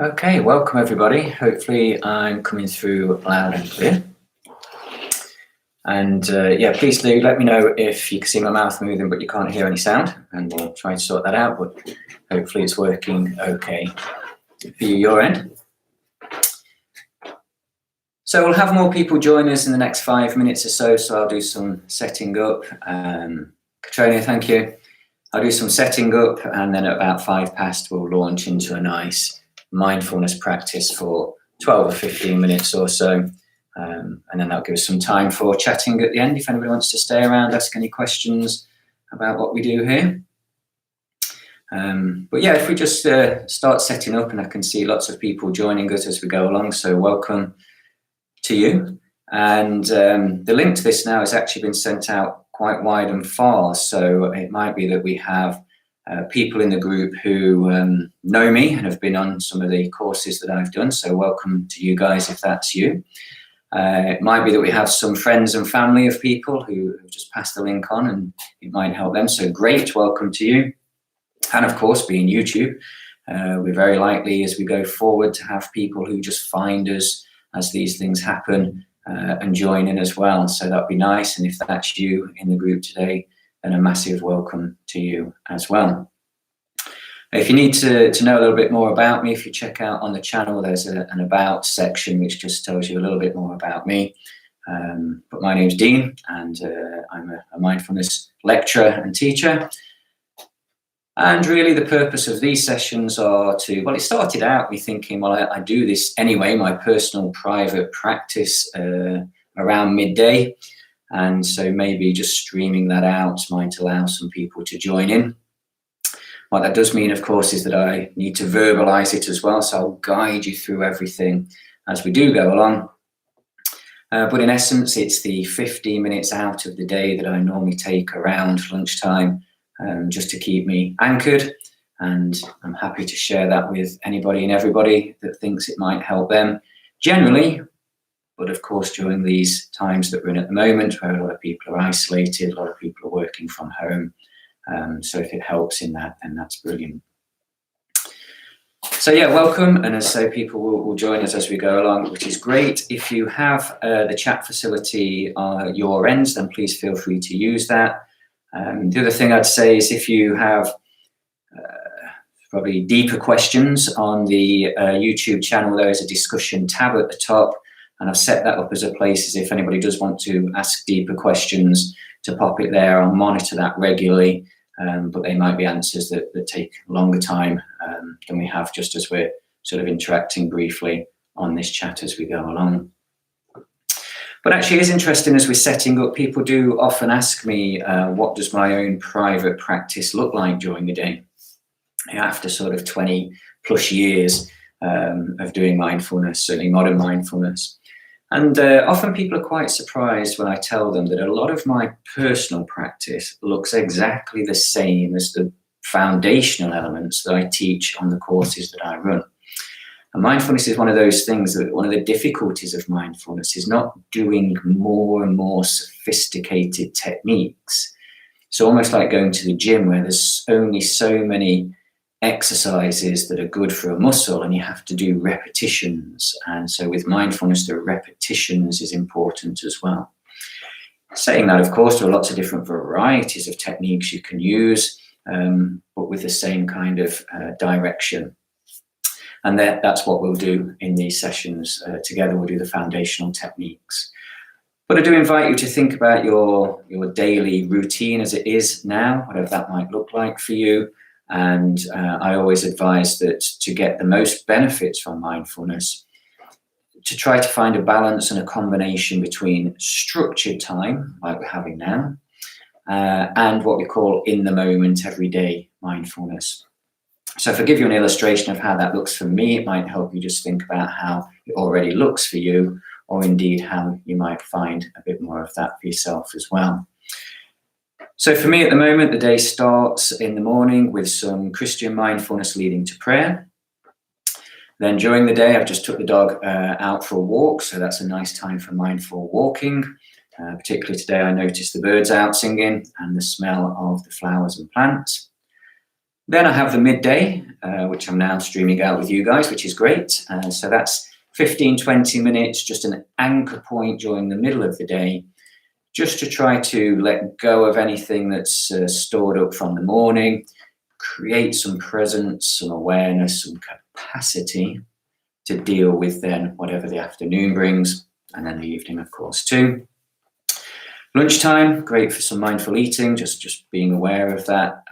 Okay, welcome everybody. Hopefully I'm coming through loud and clear. And please do let me know if you can see my mouth moving but you can't hear any sound, and we'll try and sort that out, but hopefully it's working okay for your end. So we'll have more people join us in the next 5 minutes or so I'll do some setting up. Katrina, thank you. I'll do some setting up, and then at about 5 past we'll launch into a nice mindfulness practice for 12 or 15 minutes or so. And then that'll give us some time for chatting at the end if anybody wants to stay around, ask any questions about what we do here. But yeah, if we just start setting up, and I can see lots of people joining us as we go along, so welcome to you. And the link to this now has actually been sent out quite wide and far, so it might be that we have people in the group who know me and have been on some of the courses that I've done, so welcome to you guys if that's you. It might be that we have some friends and family of people who have just passed the link on and it might help them, so great, welcome to you. And of course, being YouTube, we're very likely as we go forward to have people who just find us as these things happen and join in as well, so that'd be nice. And if that's you in the group today, then a massive welcome to you as well. If you need to know a little bit more about me, if you check out on the channel, there's an about section which just tells you a little bit more about me. But my name's Dean, and I'm a mindfulness lecturer and teacher. And really the purpose of these sessions are to, well, it started out me thinking, well, I do this anyway, my personal private practice around midday. And so maybe just streaming that out might allow some people to join in. What that does mean, of course, is that I need to verbalize it as well. So I'll guide you through everything as we do go along. But in essence, it's the 15 minutes out of the day that I normally take around lunchtime, just to keep me anchored. And I'm happy to share that with anybody and everybody that thinks it might help them generally. But of course, during these times that we're in at the moment, where a lot of people are isolated, a lot of people are working from home. So if it helps in that, then that's brilliant. So yeah, welcome. And as I say, people will join us as we go along, which is great. If you have the chat facility at your ends, then please feel free to use that. The other thing I'd say is if you have probably deeper questions on the YouTube channel, there is a discussion tab at the top, and I've set that up as a place as if anybody does want to ask deeper questions to pop it there. I'll monitor that regularly, but they might be answers that take longer time than we have just as we're sort of interacting briefly on this chat as we go along. But actually it's interesting as we're setting up, people do often ask me, what does my own private practice look like during the day? After sort of 20 plus years of doing mindfulness, certainly modern mindfulness. And often people are quite surprised when I tell them that a lot of my personal practice looks exactly the same as the foundational elements that I teach on the courses that I run. And mindfulness is one of those things that one of the difficulties of mindfulness is not doing more and more sophisticated techniques. It's almost like going to the gym where there's only so many exercises that are good for a muscle and you have to do repetitions. And so with mindfulness, the repetitions is important as well. Saying that, of course, there are lots of different varieties of techniques you can use, but with the same kind of direction. And that's what we'll do in these sessions together. We'll do the foundational techniques. But I do invite you to think about your daily routine as it is now, whatever that might look like for you. And I always advise that to get the most benefits from mindfulness, to try to find a balance and a combination between structured time, like we're having now, and what we call in the moment, everyday mindfulness. So if I give you an illustration of how that looks for me, it might help you just think about how it already looks for you, or indeed how you might find a bit more of that for yourself as well. So for me at the moment, the day starts in the morning with some Christian mindfulness leading to prayer. Then during the day, I've just took the dog out for a walk, so that's a nice time for mindful walking. Particularly today, I noticed the birds out singing and the smell of the flowers and plants. Then I have the midday, which I'm now streaming out with you guys, which is great. So that's 15, 20 minutes, just an anchor point during the middle of the day, just to try to let go of anything that's stored up from the morning, create some presence, some awareness, some capacity to deal with then whatever the afternoon brings, and then the evening, of course, too. Lunchtime, great for some mindful eating, just being aware of that.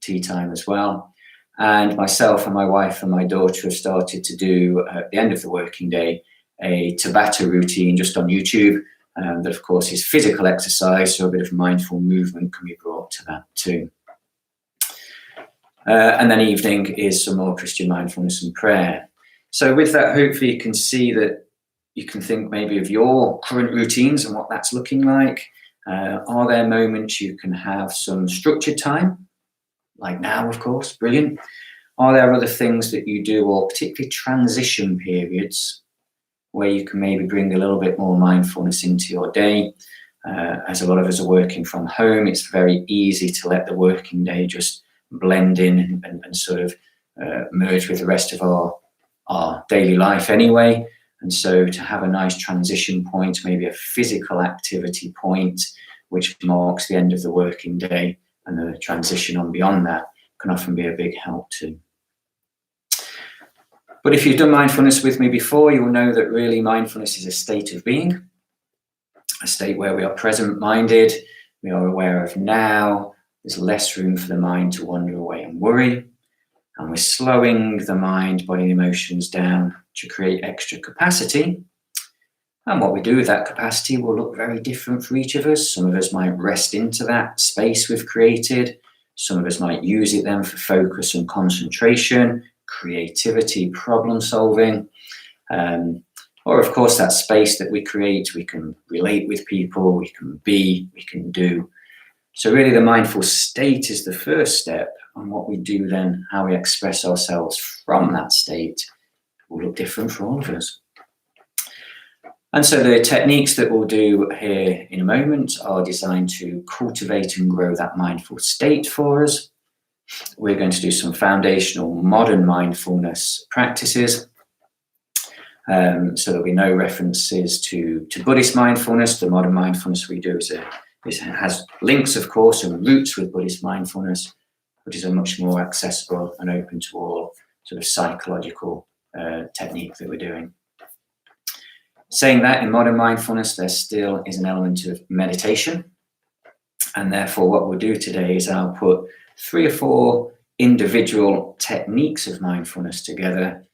Tea time as well. And myself and my wife and my daughter have started to do, at the end of the working day, a Tabata routine just on YouTube. That, of course, is physical exercise, so a bit of mindful movement can be brought to that too. And then evening is some more Christian mindfulness and prayer. So with that, hopefully you can see that you can think maybe of your current routines and what that's looking like. Are there moments you can have some structured time? Like now, of course, brilliant. Are there other things that you do, or particularly transition periods, where you can maybe bring a little bit more mindfulness into your day? As a lot of us are working from home, it's very easy to let the working day just blend in and sort of merge with the rest of our daily life anyway. And so to have a nice transition point, maybe a physical activity point, which marks the end of the working day and the transition on beyond that, can often be a big help too. But if you've done mindfulness with me before, you'll know that really mindfulness is a state of being, a state where we are present-minded, we are aware of now, there's less room for the mind to wander away and worry, and we're slowing the mind, body, and emotions down to create extra capacity. And what we do with that capacity will look very different for each of us. Some of us might rest into that space we've created. Some of us might use it then for focus and concentration, creativity, problem solving. Or of course, that space that we create, we can relate with people, we can be, we can do. So really the mindful state is the first step, and what we do then, how we express ourselves from that state, will look different for all of us. And so the techniques that we'll do here in a moment are designed to cultivate and grow that mindful state for us. We're going to do some foundational modern mindfulness practices. So there'll be no references to Buddhist mindfulness. The modern mindfulness we do has links, of course, and roots with Buddhist mindfulness, but is a much more accessible and open to all sort of psychological technique that we're doing. Saying that, in modern mindfulness, there still is an element of meditation. And therefore, what we'll do today is I'll put 3 or 4 individual techniques of mindfulness together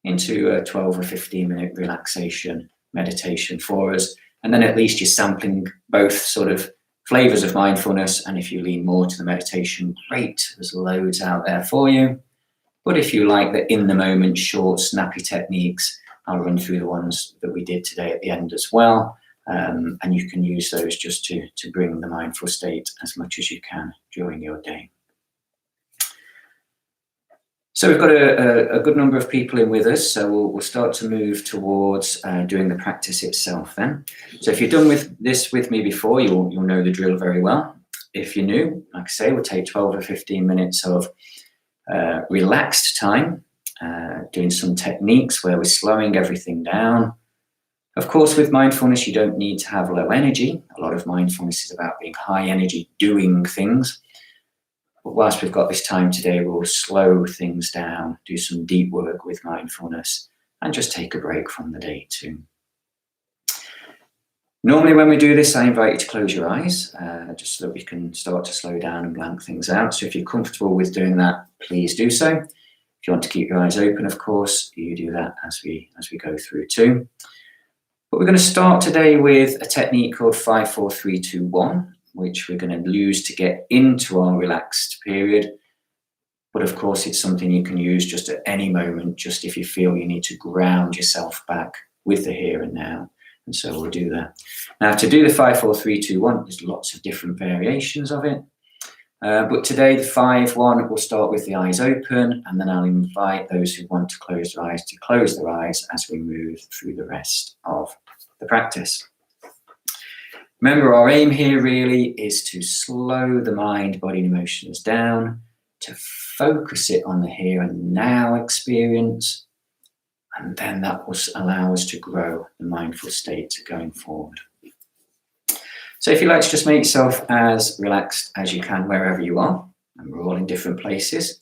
into a 12 or 15-minute relaxation meditation for us. And then at least you're sampling both sort of flavors of mindfulness. And if you lean more to the meditation, great, there's loads out there for you. But if you like the in-the-moment, short, snappy techniques, I'll run through the ones that we did today at the end as well. And you can use those just to bring the mindful state as much as you can during your day. So we've got a good number of people in with us, so we'll start to move towards doing the practice itself then. So if you've done this with me before, you'll know the drill very well. If you're new, like I say, we'll take 12 or 15 minutes of relaxed time, doing some techniques where we're slowing everything down. Of course, with mindfulness, you don't need to have low energy. A lot of mindfulness is about being high energy, doing things. But whilst we've got this time today, we'll slow things down, do some deep work with mindfulness, and just take a break from the day too. Normally when we do this, I invite you to close your eyes, just so that we can start to slow down and blank things out. So if you're comfortable with doing that, please do so. If you want to keep your eyes open, of course, you do that as we go through too. But we're going to start today with a technique called 5-4-3-2-1. Which we're going to use to get into our relaxed period. But of course, it's something you can use just at any moment, just if you feel you need to ground yourself back with the here and now. And so we'll do that. Now, to do the 5-4-3-2-1, there's lots of different variations of it. But today, the 5-1, we'll start with the eyes open, and then I'll invite those who want to close their eyes to close their eyes as we move through the rest of the practice. Remember, our aim here really is to slow the mind, body, and emotions down, to focus it on the here and now experience, and then that will allow us to grow the mindful state going forward. So if you like to just make yourself as relaxed as you can wherever you are, and we're all in different places.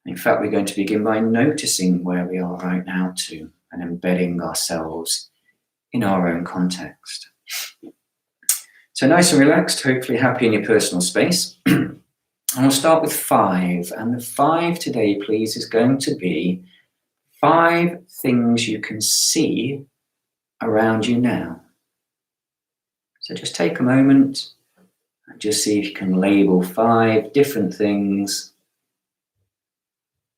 In fact, we're going to begin by noticing where we are right now too, and embedding ourselves in our own context. So nice and relaxed, hopefully happy in your personal space. And we'll start with 5. And the 5 today, please, is going to be 5 things you can see around you now. So just take a moment and just see if you can label 5 different things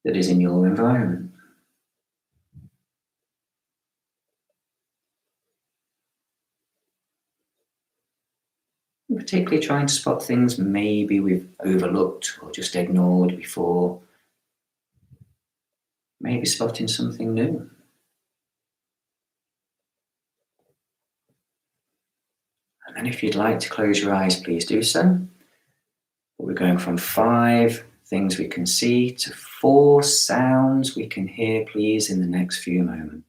that is in your environment. Particularly trying to spot things maybe we've overlooked or just ignored before. Maybe spotting something new. And then if you'd like to close your eyes, please do so. We're going from 5 things we can see to 4 sounds we can hear, please, in the next few moments.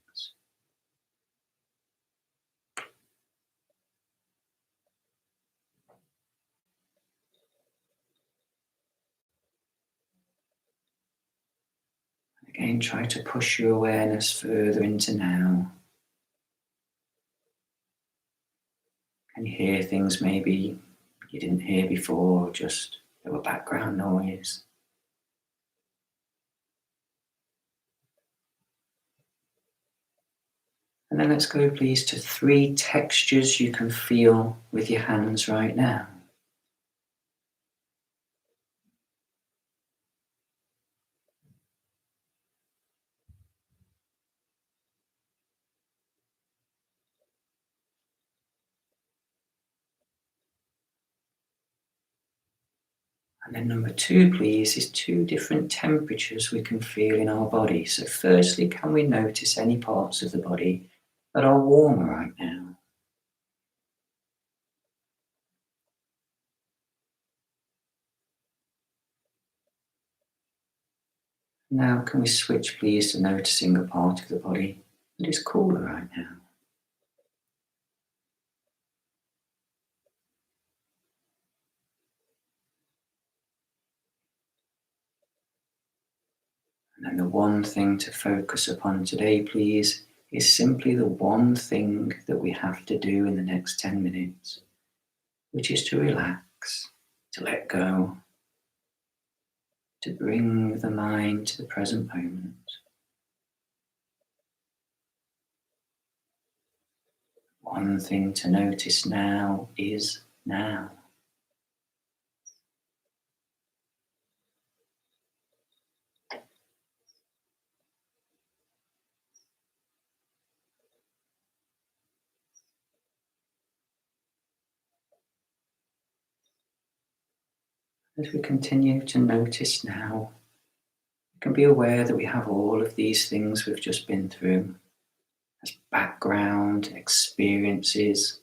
Again, try to push your awareness further into now. Can you hear things maybe you didn't hear before, or just there were background noise? And then let's go, please, to 3 textures you can feel with your hands right now. And then number 2, please, is 2 different temperatures we can feel in our body. So firstly, can we notice any parts of the body that are warmer right now? Now, can we switch, please, to noticing a part of the body that is cooler right now? And then the one thing to focus upon today, please, is simply the one thing that we have to do in the next 10 minutes, which is to relax, to let go, to bring the mind to the present moment. One thing to notice now is now. As we continue to notice now, we can be aware that we have all of these things we've just been through as background experiences.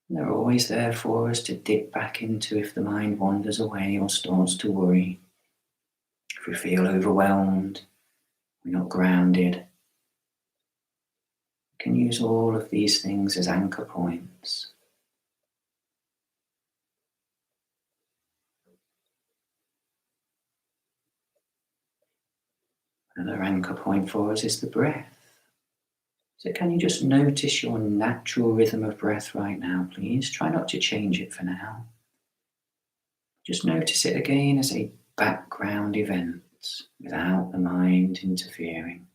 And they're always there for us to dip back into if the mind wanders away or starts to worry. If we feel overwhelmed, we're not grounded. We can use all of these things as anchor points. Another anchor point for us is the breath. So can you just notice your natural rhythm of breath right now, please? Try not to change it for now. Just notice it again as a background event without the mind interfering.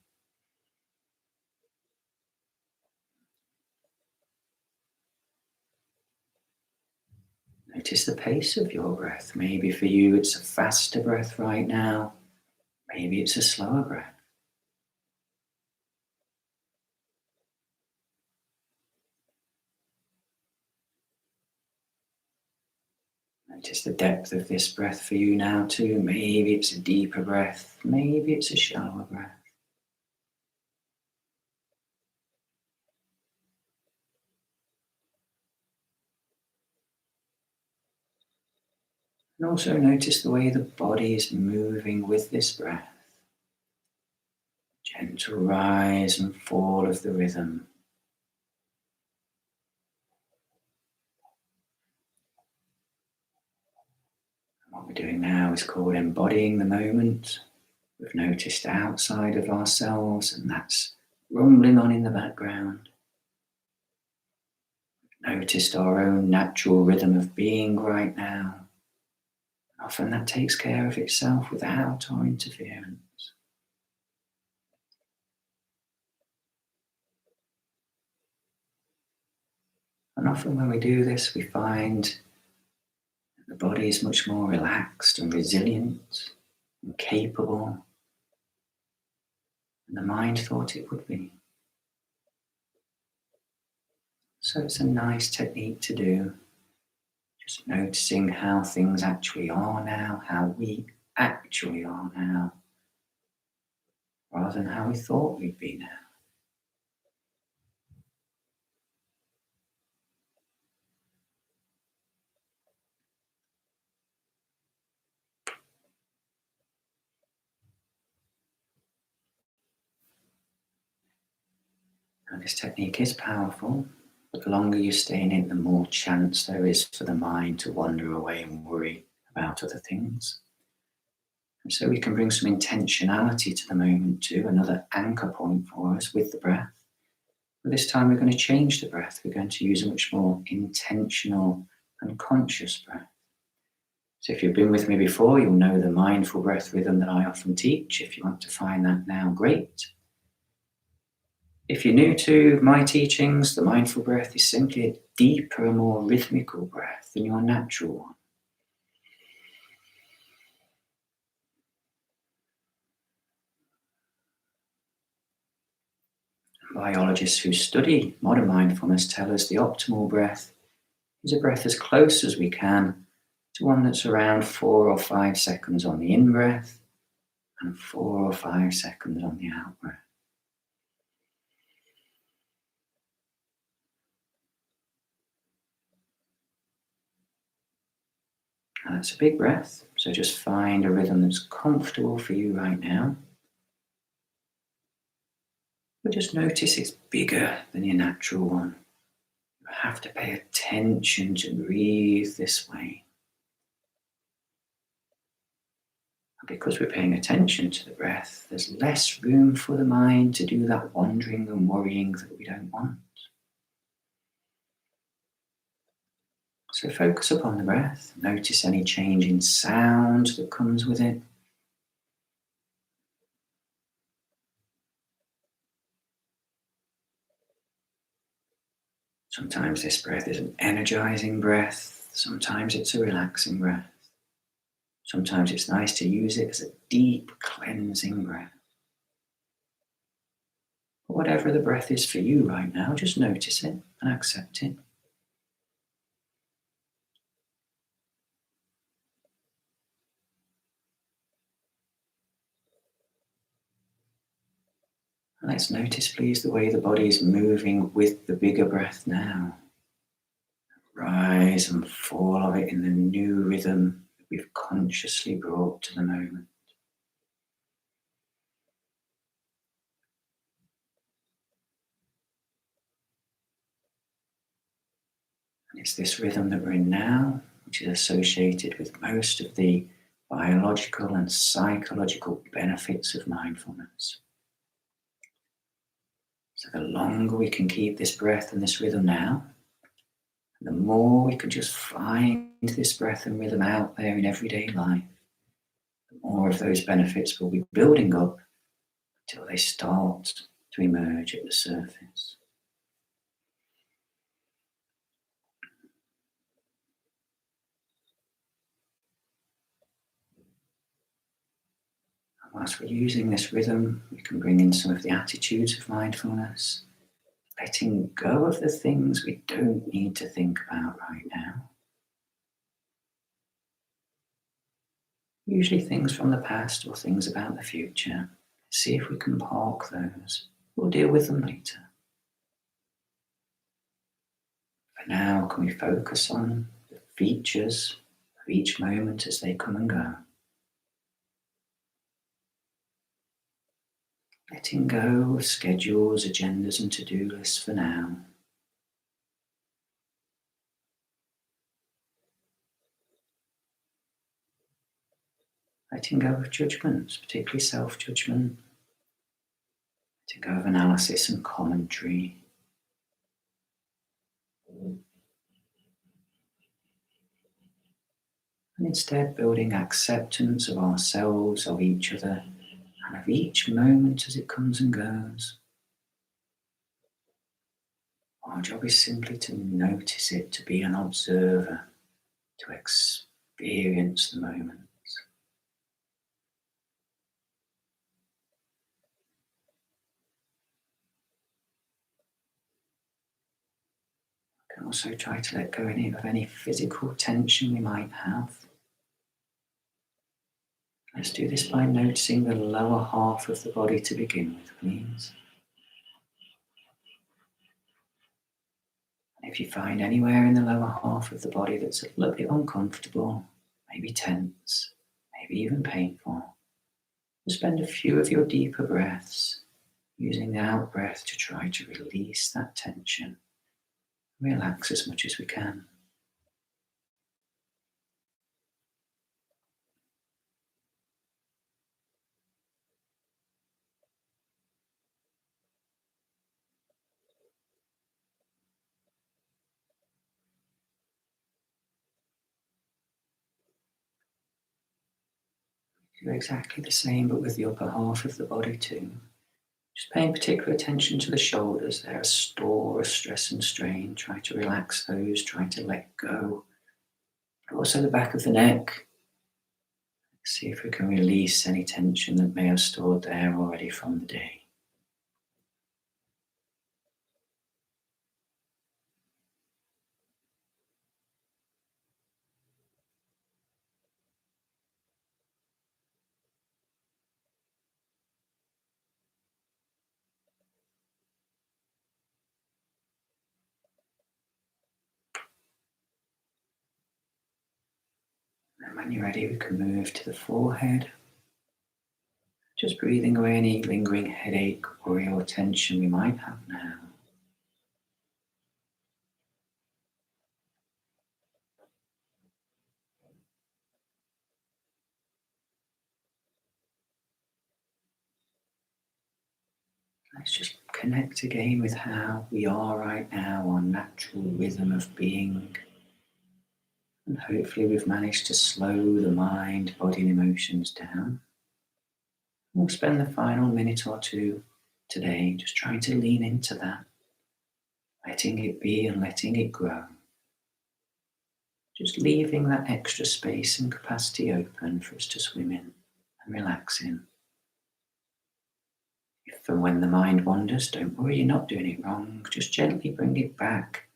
Notice the pace of your breath. Maybe for you it's a faster breath right now. Maybe it's a slower breath. Notice the depth of this breath for you now too. Maybe it's a deeper breath. Maybe it's a shallower breath. And also notice the way the body is moving with this breath. Gentle rise and fall of the rhythm. What we're doing now is called embodying the moment. We've noticed outside of ourselves, and that's rumbling on in the background. Noticed our own natural rhythm of being right now. Often that takes care of itself without our interference. And often when we do this, we find that the body is much more relaxed and resilient and capable than the mind thought it would be. So it's a nice technique to do. Just noticing how things actually are now, how we actually are now, rather than how we thought we'd be now. Now, this technique is powerful, but the longer you stay in it, the more chance there is for the mind to wander away and worry about other things. And so we can bring some intentionality to the moment too, another anchor point for us with the breath. But this time we're going to change the breath. We're going to use a much more intentional and conscious breath. So if you've been with me before, you'll know the mindful breath rhythm that I often teach. If you want to find that now, great. If you're new to my teachings, the mindful breath is simply a deeper, more rhythmical breath than your natural one. Biologists who study modern mindfulness tell us the optimal breath is a breath as close as we can to one that's around 4 or 5 seconds on the in-breath and 4 or 5 seconds on the out-breath. Now that's a big breath, so just find a rhythm that's comfortable for you right now. But just notice it's bigger than your natural one. You have to pay attention to breathe this way. And because we're paying attention to the breath, there's less room for the mind to do that wandering and worrying that we don't want. So focus upon the breath. Notice any change in sound that comes with it. Sometimes this breath is an energizing breath. Sometimes it's a relaxing breath. Sometimes it's nice to use it as a deep cleansing breath. But whatever the breath is for you right now, just notice it and accept it. And let's notice, please, the way the body is moving with the bigger breath now. Rise and fall of it in the new rhythm that we've consciously brought to the moment. And it's this rhythm that we're in now, which is associated with most of the biological and psychological benefits of mindfulness. So the longer we can keep this breath and this rhythm now, the more we can just find this breath and rhythm out there in everyday life, the more of those benefits will be building up until they start to emerge at the surface. And whilst we're using this rhythm, we can bring in some of the attitudes of mindfulness, letting go of the things we don't need to think about right now. Usually things from the past or things about the future. See if we can park those. We'll deal with them later. For now, can we focus on the features, of each moment as they come and go. Letting go of schedules, agendas, and to-do lists for now. Letting go of judgments, particularly self-judgment. Letting go of analysis and commentary. And instead building acceptance of ourselves, of each other, and of each moment as it comes and goes. Our job is simply to notice it, to be an observer, to experience the moments. We can also try to let go of any physical tension we might have. Let's do this by noticing the lower half of the body to begin with, please. If you find anywhere in the lower half of the body that's a little bit uncomfortable, maybe tense, maybe even painful, just spend a few of your deeper breaths using the out breath to try to release that tension. Relax as much as we can. Do exactly the same, but with the upper half of the body too. Just paying particular attention to the shoulders. They're a store of stress and strain. Try to relax those, try to let go. But also the back of the neck. See if we can release any tension that may have stored there already from the day. And when you're ready, we can move to the forehead. Just breathing away any lingering headache, worry, or tension we might have now. Let's just connect again with how we are right now, our natural rhythm of being. And hopefully we've managed to slow the mind, body and emotions down. We'll spend the final minute or two today just trying to lean into that, letting it be and letting it grow. Just leaving that extra space and capacity open for us to swim in and relax in. If and when the mind wanders, don't worry, you're not doing it wrong. Just gently bring it back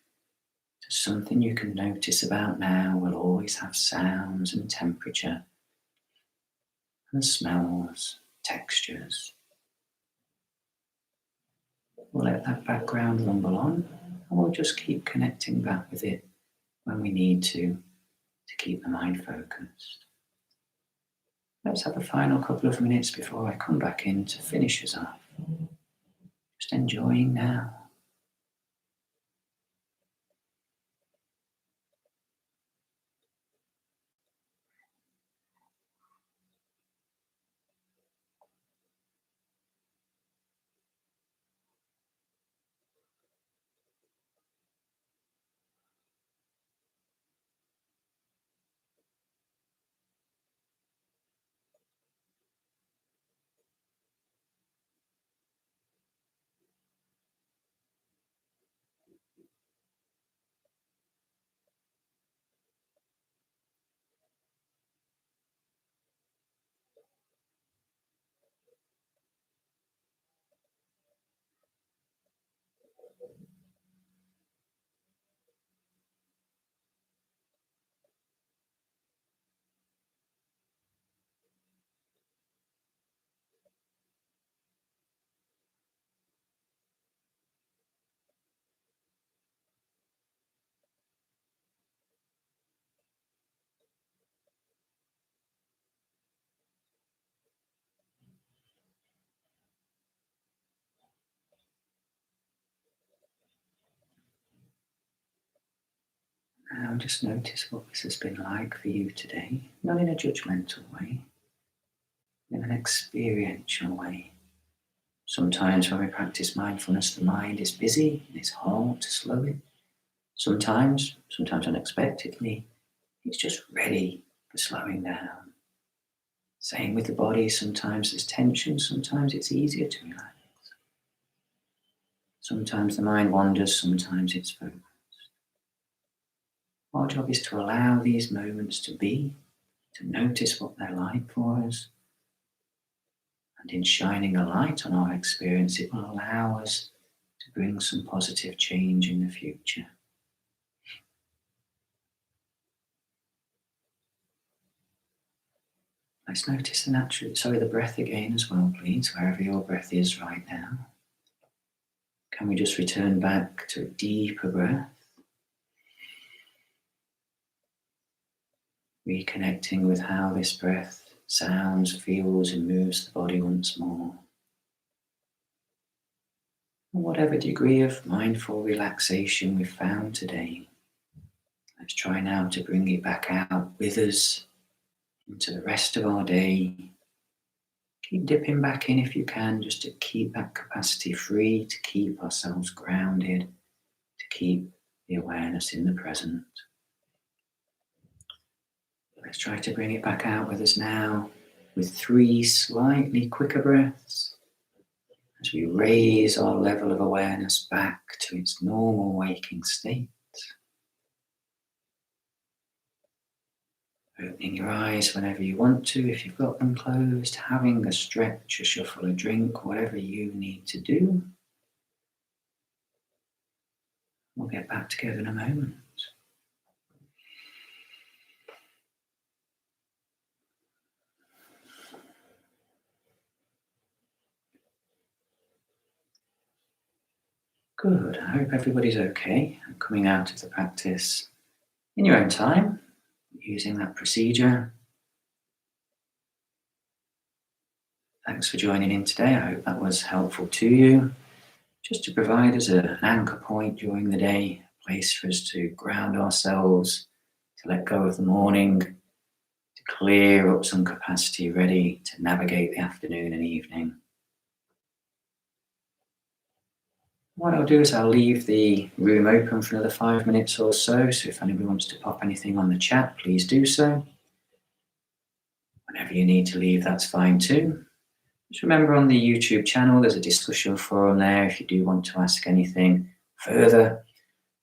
to something you can notice about now. We'll always have sounds and temperature and smells, textures. We'll let that background rumble on, and we'll just keep connecting back with it when we need to keep the mind focused. Let's have a final couple of minutes before I come back in to finish us off. Just enjoying now. Now just notice what this has been like for you today, not in a judgmental way, in an experiential way. Sometimes when we practice mindfulness, the mind is busy and it's hard to slow it. Sometimes unexpectedly, it's just ready for slowing down. Same with the body, sometimes there's tension, sometimes it's easier to relax. Sometimes the mind wanders, sometimes it's focused. Our job is to allow these moments to be, to notice what they're like for us. And in shining a light on our experience, it will allow us to bring some positive change in the future. Let's notice the breath again as well, please, wherever your breath is right now. Can we just return back to a deeper breath? Reconnecting with how this breath sounds, feels, and moves the body once more. And whatever degree of mindful relaxation we've found today, let's try now to bring it back out with us into the rest of our day. Keep dipping back in if you can, just to keep that capacity free, to keep ourselves grounded, to keep the awareness in the present. Let's try to bring it back out with us now with 3 slightly quicker breaths as we raise our level of awareness back to its normal waking state. Opening your eyes whenever you want to, if you've got them closed, having a stretch, a shuffle, a drink, whatever you need to do. We'll get back together in a moment. Good, I hope everybody's okay and coming out of the practice in your own time, using that procedure. Thanks for joining in today. I hope that was helpful to you. Just to provide us an anchor point during the day, a place for us to ground ourselves, to let go of the morning, to clear up some capacity, ready to navigate the afternoon and evening. What I'll do is I'll leave the room open for another 5 minutes or so if anybody wants to pop anything on the chat, please do so. Whenever you need to leave, that's fine too. Just remember, on the YouTube channel, there's a discussion forum there. If you do want to ask anything further,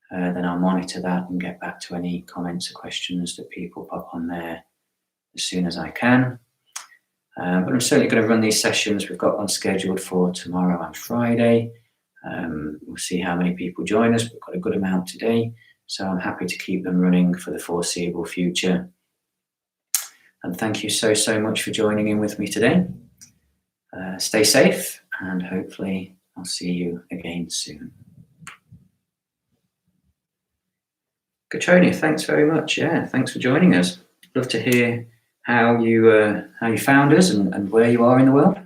then I'll monitor that and get back to any comments or questions that people pop on there as soon as I can. But I'm certainly going to run these sessions. We've got one scheduled for tomorrow and Friday. We'll see how many people join us. We've got a good amount today, so I'm happy to keep them running for the foreseeable future. And thank you so much for joining in with me today. Stay safe, and hopefully I'll see you again soon. Katrina, thanks very much. Yeah, thanks for joining us. Love to hear how you found us and where you are in the world.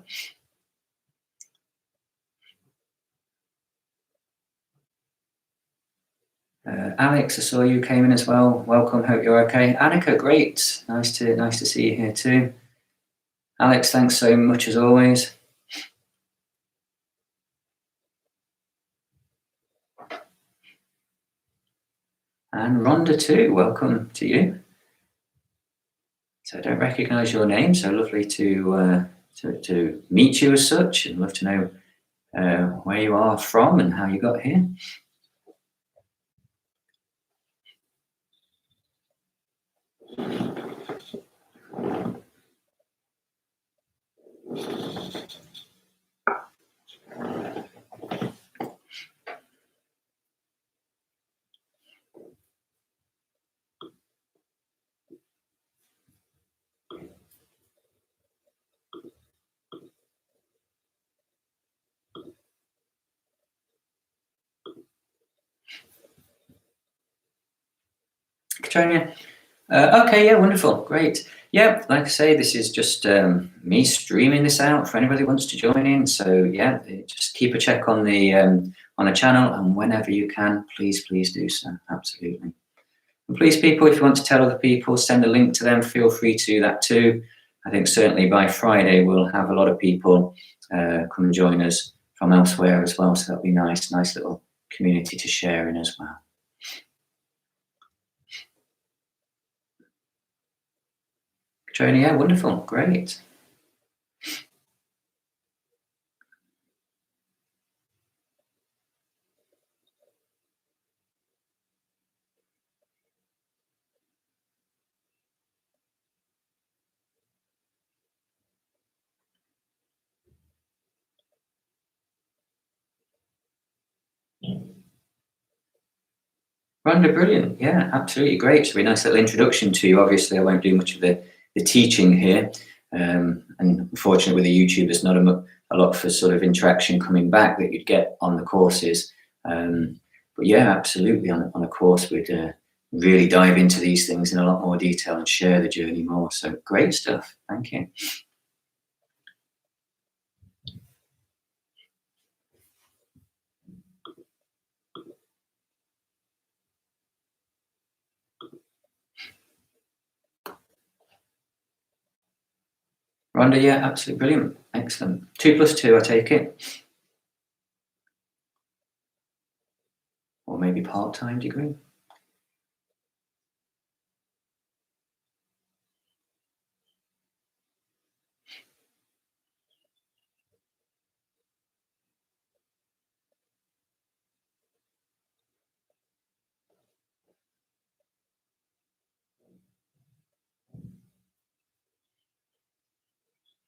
Alex, I saw you came in as well. Welcome. Hope you're okay. Annika, great. Nice to see you here too. Alex, thanks so much as always. And Rhonda too. Welcome to you. So I don't recognise your name. So lovely to meet you as such, and love to know where you are from and how you got here. Katrina. Okay, yeah, wonderful, great. Yeah, like I say, this is just me streaming this out for anybody who wants to join in. So yeah, just keep a check on the channel, and whenever you can, please do so. Absolutely. And please, people, if you want to tell other people, send a link to them, feel free to do that too. I think certainly by Friday we'll have a lot of people come and join us from elsewhere as well, so that'll be nice little community to share in as well. Joni, yeah, wonderful, great. Rhonda, brilliant. Yeah, absolutely great. It'll be a nice little introduction to you. Obviously, I won't do much of the teaching here. And unfortunately, with the YouTube, there's not a lot for sort of interaction coming back that you'd get on the courses. But yeah, absolutely. On a course, we'd really dive into these things in a lot more detail and share the journey more. So great stuff. Thank you. Rhonda, yeah, absolutely brilliant. Excellent. 2 + 2, I take it. Or maybe part-time degree.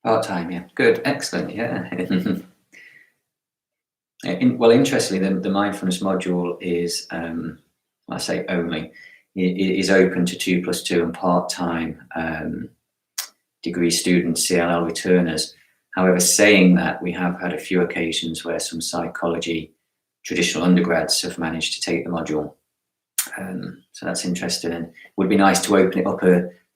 Part-time, yeah. Good, excellent, yeah. Well, interestingly, the mindfulness module is, I say only, it is open to 2 + 2 and part-time degree students, CLL returners. However, saying that, we have had a few occasions where some psychology traditional undergrads have managed to take the module. So that's interesting, and would be nice to open it up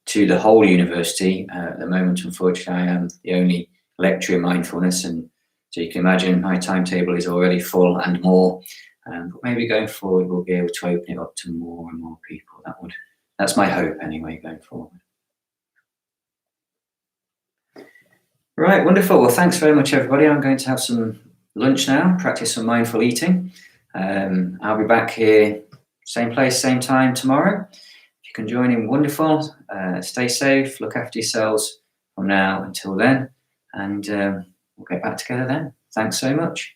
to the whole university. At the moment, unfortunately, I am the only lecturer in mindfulness, and so you can imagine my timetable is already full and more. But maybe going forward, we'll be able to open it up to more and more people. That's my hope anyway, going forward. Right, wonderful. Well, thanks very much, everybody. I'm going to have some lunch now, practice some mindful eating. I'll be back here, same place, same time tomorrow. If you can join in, wonderful. Stay safe, look after yourselves from now until then, and we'll get back together then. Thanks so much.